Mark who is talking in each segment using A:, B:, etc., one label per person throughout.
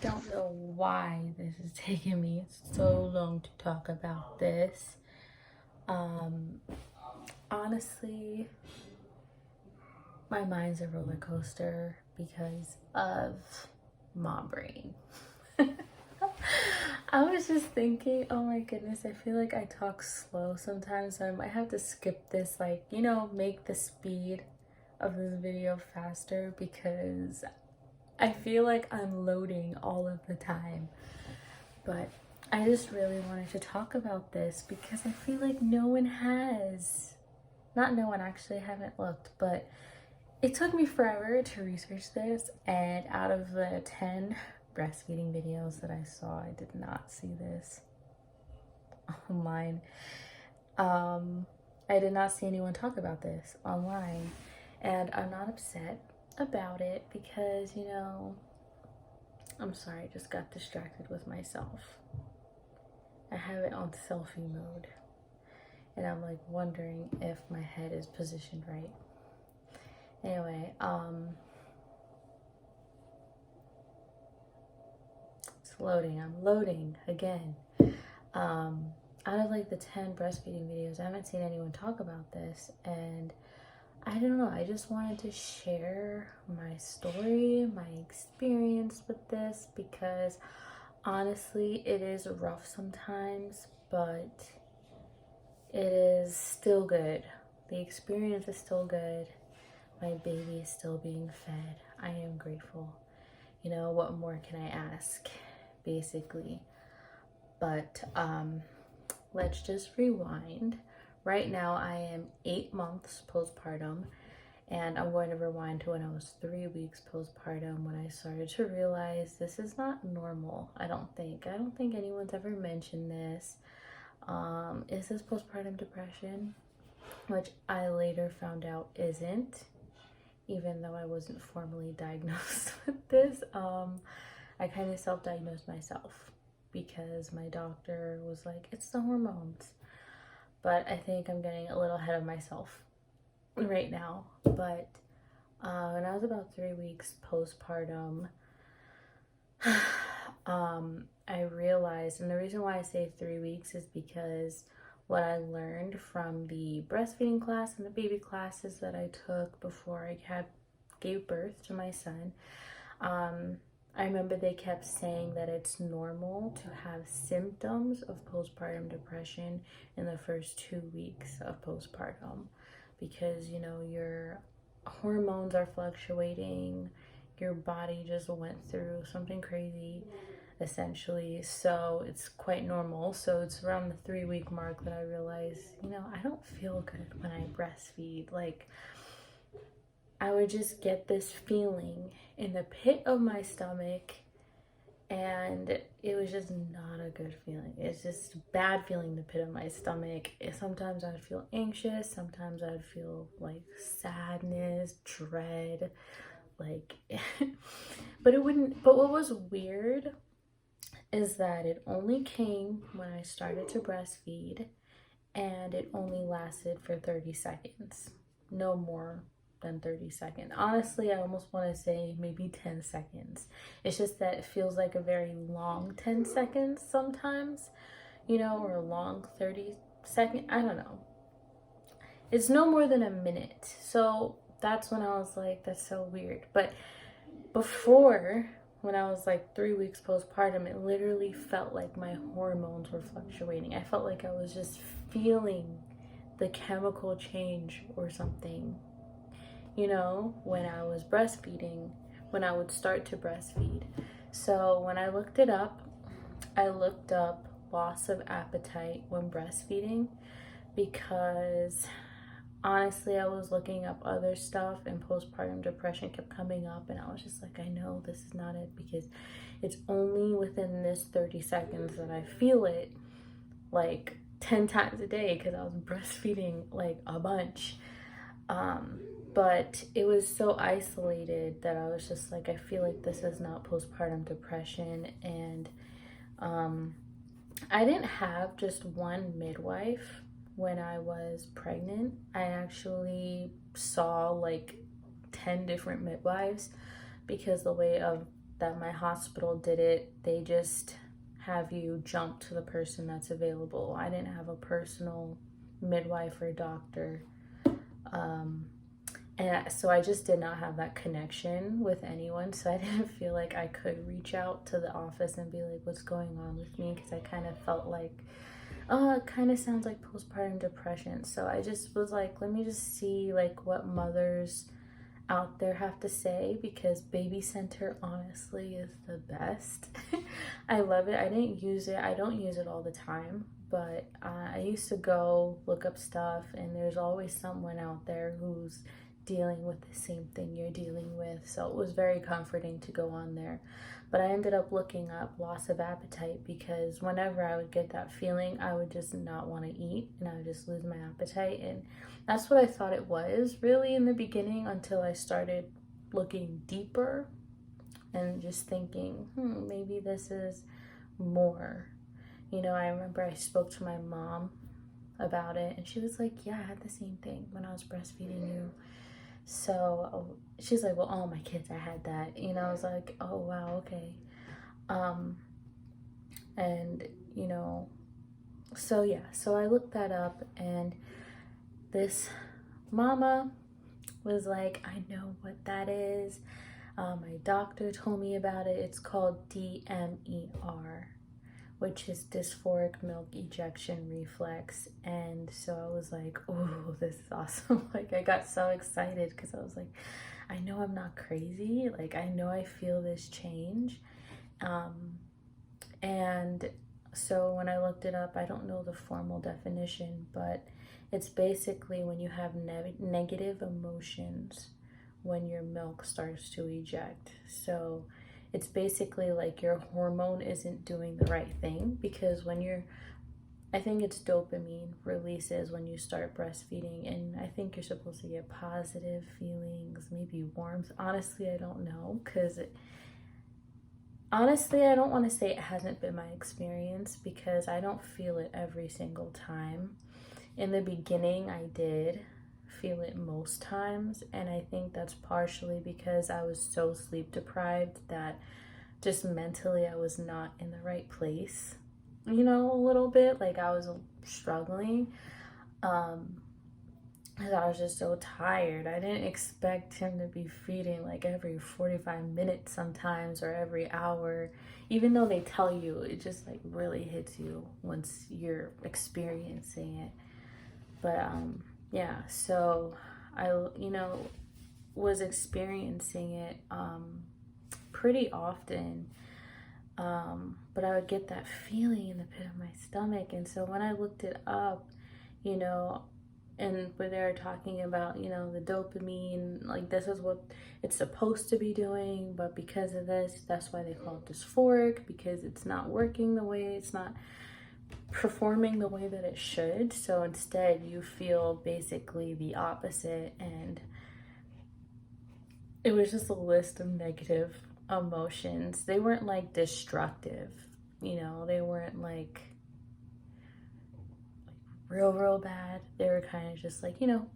A: don't know why this is taking me so long to talk about this. Honestly, my mind's a roller coaster because of mom brain. I was just thinking, oh my goodness, I feel like I talk slow sometimes, so I might have to skip this, like, make the speed of this video faster because I feel like I'm loading all of the time. But I just really wanted to talk about this because I feel like no one has. Not no one, actually, I haven't looked, but it took me forever to research this, and out of the 10 breastfeeding videos that I saw, I did not see this online. I did not see anyone talk about this online, and I'm not upset about it because, I'm sorry, I just got distracted with myself. I have it on selfie mode, and I'm like wondering if my head is positioned right. Anyway, it's loading. I'm loading again. Out of like the 10 breastfeeding videos, I haven't seen anyone talk about this, and I don't know, I just wanted to share my story, my experience with this, because honestly, it is rough sometimes, but it is still good. The experience is still good. My baby is still being fed. I am grateful. What more can I ask, basically? But let's just rewind. Right now, I am 8 months postpartum, and I'm going to rewind to when I was 3 weeks postpartum, when I started to realize this is not normal. I don't think anyone's ever mentioned this. Is this postpartum depression? Which I later found out isn't, even though I wasn't formally diagnosed with this. I kind of self-diagnosed myself because my doctor was like, it's the hormones. But I think I'm getting a little ahead of myself right now. But when I was about 3 weeks postpartum, I realized, and the reason why I say 3 weeks is because what I learned from the breastfeeding class and the baby classes that I took before I gave birth to my son, I remember they kept saying that it's normal to have symptoms of postpartum depression in the first 2 weeks of postpartum because, your hormones are fluctuating, your body just went through something crazy, essentially. So it's quite normal. So it's around the 3-week mark that I realized, I don't feel good when I breastfeed. Like, I would just get this feeling in the pit of my stomach, and it was just not a good feeling. It's just a bad feeling in the pit of my stomach. Sometimes I'd feel anxious, sometimes I'd feel like sadness, dread, like but what was weird is that it only came when I started to breastfeed, and it only lasted for 30 seconds, no more than 30 seconds. Honestly, I almost want to say maybe 10 seconds. It's just that it feels like a very long 10 seconds sometimes, or a long 30 second. I don't know. It's no more than a minute. So that's when I was like, that's so weird. But before, when I was like 3 weeks postpartum, it literally felt like my hormones were fluctuating. I felt like I was just feeling the chemical change or something, when I was breastfeeding, when I would start to breastfeed. So when I looked it up, I looked up loss of appetite when breastfeeding because honestly, I was looking up other stuff and postpartum depression kept coming up, and I was just like, I know this is not it because it's only within this 30 seconds that I feel it like 10 times a day because I was breastfeeding like a bunch. But it was so isolated that I was just like, I feel like this is not postpartum depression. And I didn't have just one midwife when I was pregnant. I actually saw like 10 different midwives because the way of that my hospital did it. They just have you jump to the person that's available. I didn't have a personal midwife or doctor. And so I just did not have that connection with anyone. So I didn't feel like I could reach out to the office and be like, what's going on with me? Because I kind of felt like, oh, it kind of sounds like postpartum depression. So I just was like, let me just see like what mothers out there have to say, because Baby Center honestly is the best. I love it. I don't use it all the time, but I used to go look up stuff, and there's always someone out there who's dealing with the same thing you're dealing with. So it was very comforting to go on there. But I ended up looking up loss of appetite, because whenever I would get that feeling, I would just not want to eat and I would just lose my appetite. And that's what I thought it was really in the beginning, until I started looking deeper and just thinking, maybe this is more. You know, I remember I spoke to my mom about it, and she was like, yeah, I had the same thing when I was breastfeeding you. So she's like, well, all my kids, I had that. You know, I was like, oh, wow, okay. And, you know, so yeah, so I looked that up, and this mama was like, I know what that is. My doctor told me about it. It's called DMER, which is Dysphoric Milk Ejection Reflex. And so I was like, oh, this is awesome. Like, I got so excited, because I was like, I know I'm not crazy. Like, I know I feel this change. And so when I looked it up, I don't know the formal definition, but it's basically when you have negative emotions when your milk starts to eject. So it's basically like your hormone isn't doing the right thing, because when I think it's dopamine releases when you start breastfeeding, and I think you're supposed to get positive feelings, maybe warmth. Honestly, I don't know, because honestly, I don't want to say it hasn't been my experience, because I don't feel it every single time. In the beginning, I did feel it most times, and I think that's partially because I was so sleep deprived that just mentally I was not in the right place, you know, a little bit. Like, I was struggling, because I was just so tired. I didn't expect him to be feeding like every 45 minutes sometimes, or every hour, even though they tell you. It just like really hits you once you're experiencing it. But yeah, so I, you know, was experiencing it pretty often, but I would get that feeling in the pit of my stomach. And so when I looked it up, you know, and where they're talking about, you know, the dopamine, like, this is what it's supposed to be doing, but because of this, that's why they call it dysphoric, because it's not working the way, it's not performing the way that it should. So instead you feel basically the opposite. And it was just a list of negative emotions. They weren't like destructive, you know, they weren't like real bad. They were kind of just like, you know,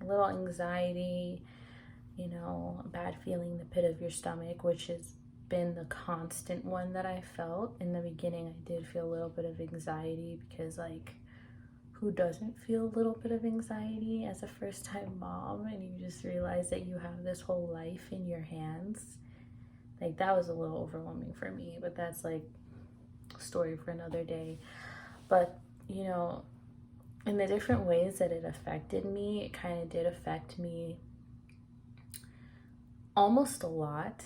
A: a little anxiety, you know, a bad feeling in the pit of your stomach, which has been the constant one that I felt. In the beginning, I did feel a little bit of anxiety, because like, who doesn't feel a little bit of anxiety as a first-time mom, and you just realize that you have this whole life in your hands? Like, that was a little overwhelming for me, but that's like a story for another day. But, you know, in the different ways that it affected me, it kind of did affect me almost a lot.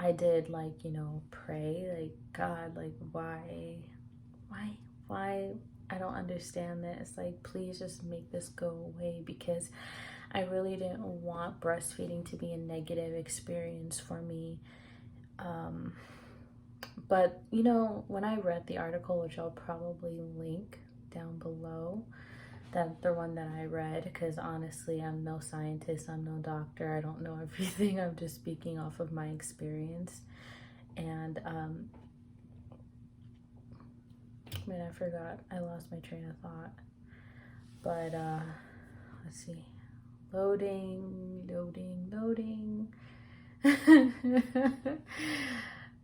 A: I did, like, you know, pray, like, God, like, why, I don't understand this. Like, please just make this go away, because I really didn't want breastfeeding to be a negative experience for me. But, you know, when I read the article, which I'll probably link down below, that the one that I read, because honestly, I'm no scientist, I'm no doctor, I don't know everything, I'm just speaking off of my experience. And man, I forgot, I lost my train of thought. But let's see, loading.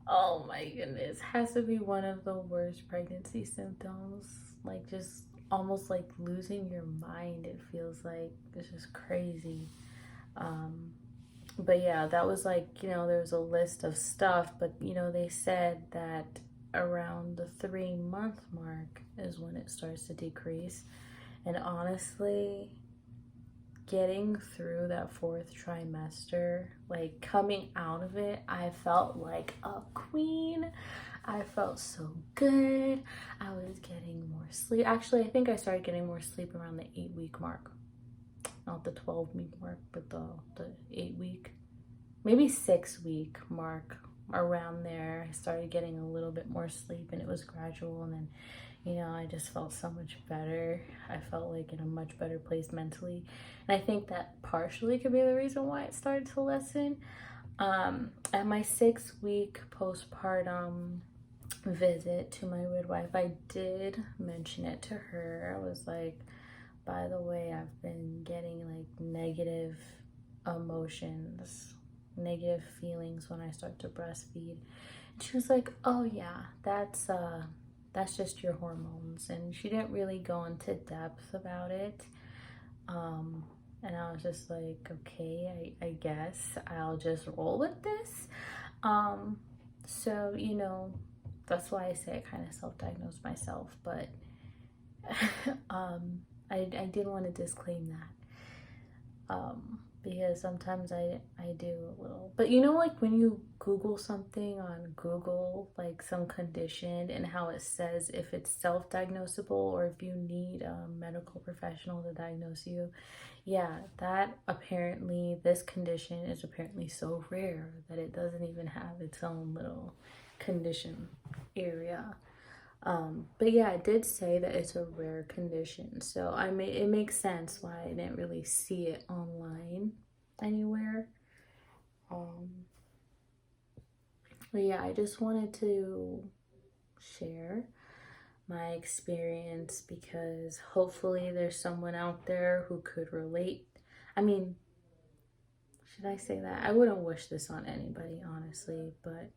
A: Oh my goodness, has to be one of the worst pregnancy symptoms. Like, just almost like losing your mind, it feels like. It's just crazy. Um, but yeah, that was like, there was a list of stuff, but they said that around the 3 month mark is when it starts to decrease. And honestly, getting through that fourth trimester, like coming out of it, I felt like a queen. I felt so good. I was getting more sleep. Actually, I think I started getting more sleep around the 8 week mark. Not the 12 week mark, but the 8 week, maybe 6 week mark. Around there, I started getting a little bit more sleep, and it was gradual. And then I just felt so much better. I felt like in a much better place mentally. And I think that partially could be the reason why it started to lessen. At my 6 week postpartum visit to my midwife, I did mention it to her. I was like, by the way, I've been getting like negative emotions, negative feelings when I start to breastfeed. And she was like, oh yeah, that's just your hormones. And she didn't really go into depth about it. And I was just like, okay, I guess I'll just roll with this. So, that's why I say I kind of self-diagnosed myself. But I did want to disclaim that. Because sometimes I do a little, but like when you Google something on Google, like some condition, and how it says if it's self-diagnosable or if you need a medical professional to diagnose you. Yeah, that apparently, this condition is apparently so rare that it doesn't even have its own little condition area. But yeah, it did say that it's a rare condition, so it makes sense why I didn't really see it online anywhere. But yeah, I just wanted to share my experience because hopefully there's someone out there who could relate. I mean, should I say that? I wouldn't wish this on anybody, honestly, but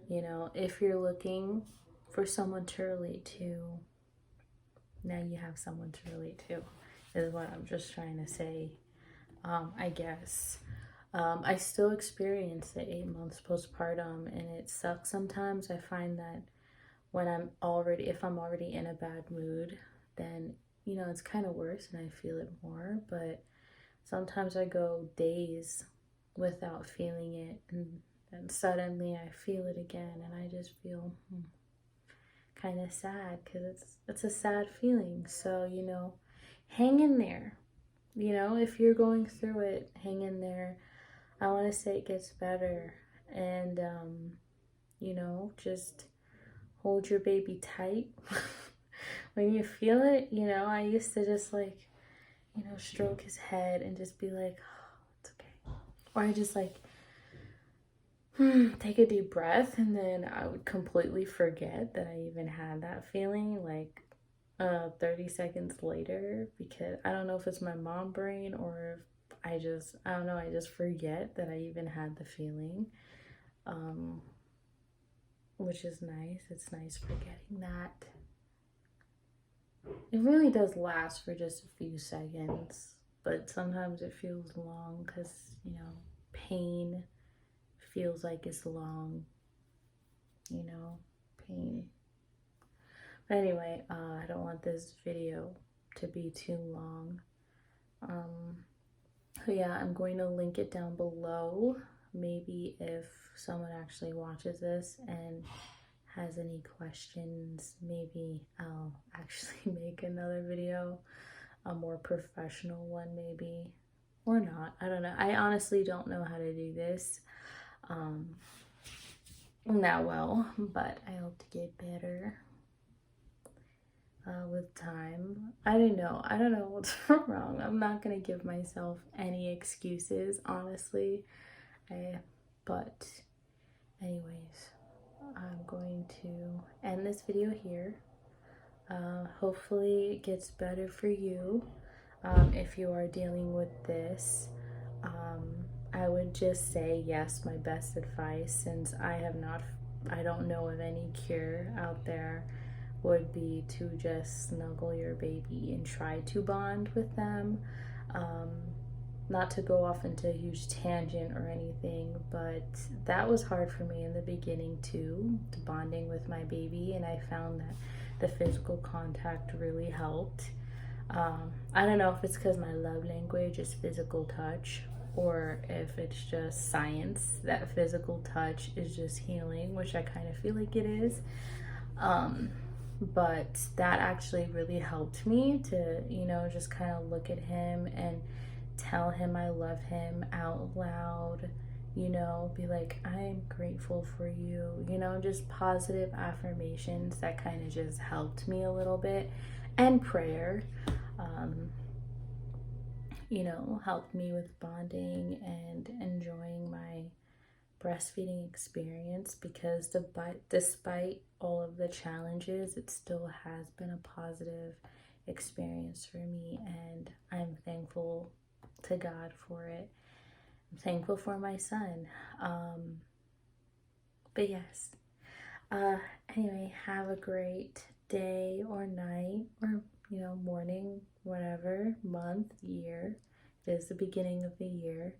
A: if you're looking for someone to relate to, now you have someone to relate to, is what I'm just trying to say. I guess I still experience the 8 months postpartum, and it sucks sometimes. I find that when if I'm already in a bad mood, then it's kind of worse and I feel it more. But sometimes I go days without feeling it, and suddenly I feel it again, and I just feel kind of sad, because it's a sad feeling. So hang in there. If you're going through it, hang in there. I want to say it gets better, and just hold your baby tight. When you feel it, I used to just like stroke his head and just be like, oh, it's okay. Or I just like take a deep breath, and then I would completely forget that I even had that feeling, like 30 seconds later, because I don't know if it's my mom brain or if I don't know, I just forget that I even had the feeling, which is nice. It's nice forgetting that. It really does last for just a few seconds, but sometimes it feels long because, pain feels like it's long, pain. But anyway, I don't want this video to be too long. So yeah, I'm going to link it down below. Maybe if someone actually watches this and has any questions, maybe I'll actually make another video, a more professional one maybe, or not. I don't know. I honestly don't know how to do this that well, but I hope to get better with time. I don't know what's wrong. I'm not gonna give myself any excuses, honestly. But anyways, I'm going to end this video here. Hopefully it gets better for you. If you are dealing with this, I would just say, yes, my best advice, since I have not I don't know of any cure out there, would be to just snuggle your baby and try to bond with them. Um, Not to go off into a huge tangent or anything, but that was hard for me in the beginning too, to bonding with my baby, and I found that the physical contact really helped. I don't know if it's because my love language is physical touch, or if it's just science that physical touch is just healing, which I kind of feel like it is. Um, but that actually really helped me to, just kind of look at him and tell him I love him out loud, be like, I'm grateful for you, just positive affirmations that kind of just helped me a little bit. And prayer, um, helped me with bonding and enjoying my breastfeeding experience, because despite all of the challenges, it still has been a positive experience for me, and I'm thankful to God for it. I'm thankful for my son. But yes, anyway, have a great day or night, or morning, whatever, month, year. It is the beginning of the year.